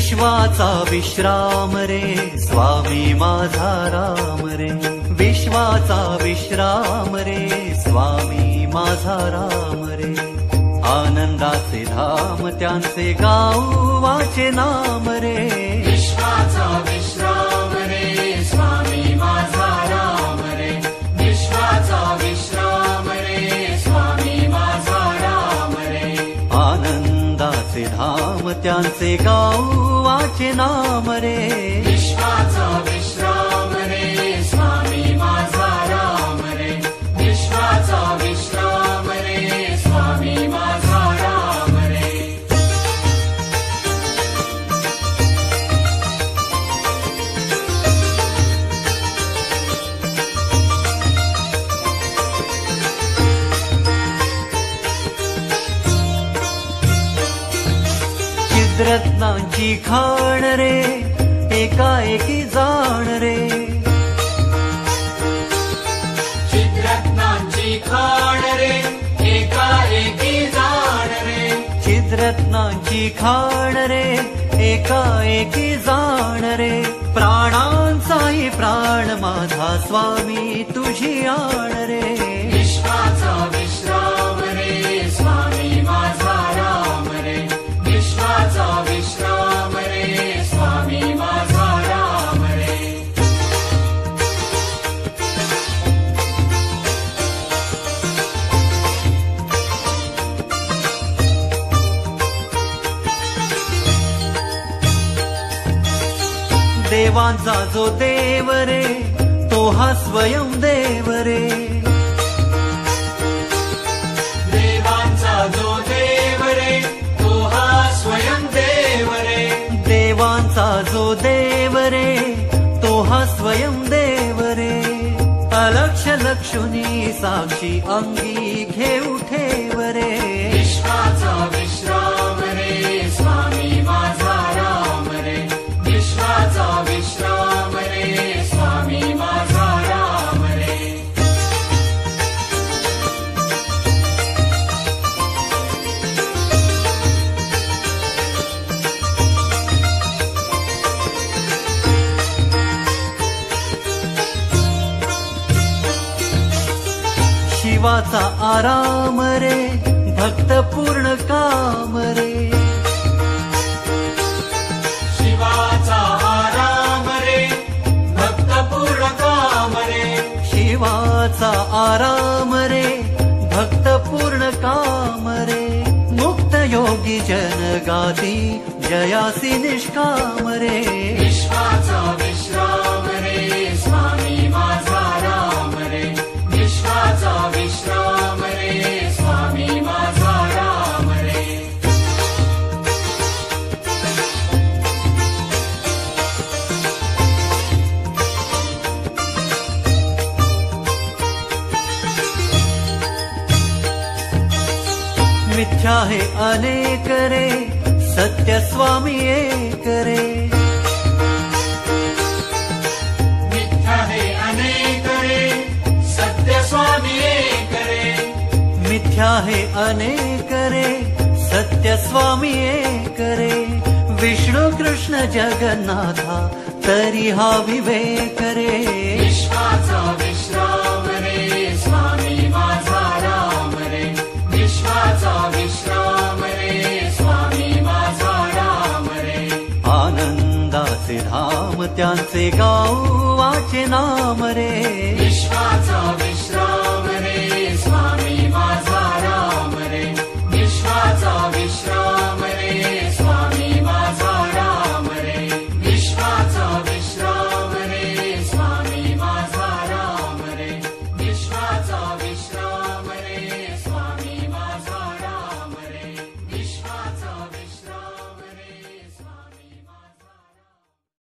विश्वाचा विश्राम रे स्वामी माझा राम रे, विश्वाचा विश्राम रे स्वामी माझा राम रे. आनंदाचे धाम त्यांचे गाऊ वाचे नाम रे, विश्वाचा विश्राम रे स्वामी माझा राम रे, विश्वाचा विश्राम रे स्वामी माझा राम रे. आनंदाचे धाम त्यांचे गाऊ वाचे नाम रे, विश्वाचा विश्राम रे स्वामी माझा राम रे, विश्वाचा विश्राम रे स्वामी माझा राम रे. चिद्रत्नांची खाण रे एकाएकी जाण रे, चिद्रत्नांची खाण रे एकाएकी जाण रे, चिद्रत्नांची खाण रे एकाएकी जाण रे. प्राणांचाही प्राण माझा स्वामी तुझी आण रे, विश्वाचा विश्राम रे स्वामी माझा राम रे, विश्वाचा विश्राम रे स्वामी माझा राम रे. देवांचा जो देव रे तो हा स्वयं देव रे, देवांचा जो देव रे तो हा स्वयं देव रे, देवांचा जो देव रे तो हा स्वयं देव रे. अलक्ष लक्षुनी साक्षी अंगी घेऊ ठेव रे, विश्वाचा विश्राम रे स्वामी माझा राम रे, विश्वाचा विश्राम रे स्वामी माझा राम रे. शिवाचा आराम रे भक्त पूर्ण काम रे, शिवाचा आराम रे भक्त पूर्ण काम रे, शिवाचा आराम रे भक्त पूर्ण काम रे. मुक्त योगी जन गाती जयासी निष्काम रे, विश्वाचा विश्राम रे स्वामी माझा राम रे, विश्वाचा विश्राम रे स्वामी माझा राम रे. मिथ्या हे अनेक रे सत्य स्वामी एक रे, मिथ्या हे अनेक रे सत्य स्वामी एक रे, मिथ्या हे अनेक रे सत्य स्वामी एक रे. विष्णू कृष्ण जगन्नाथा तरी हा विवेक रे, विश्वाचा विश्राम रे स्वामी माझा राम रे, विश्वाचा विश्राम रे स्वामी माझा राम रे. आनंदाचे धाम त्यांचे गाऊ वाचे नाम रे, विश्वाचा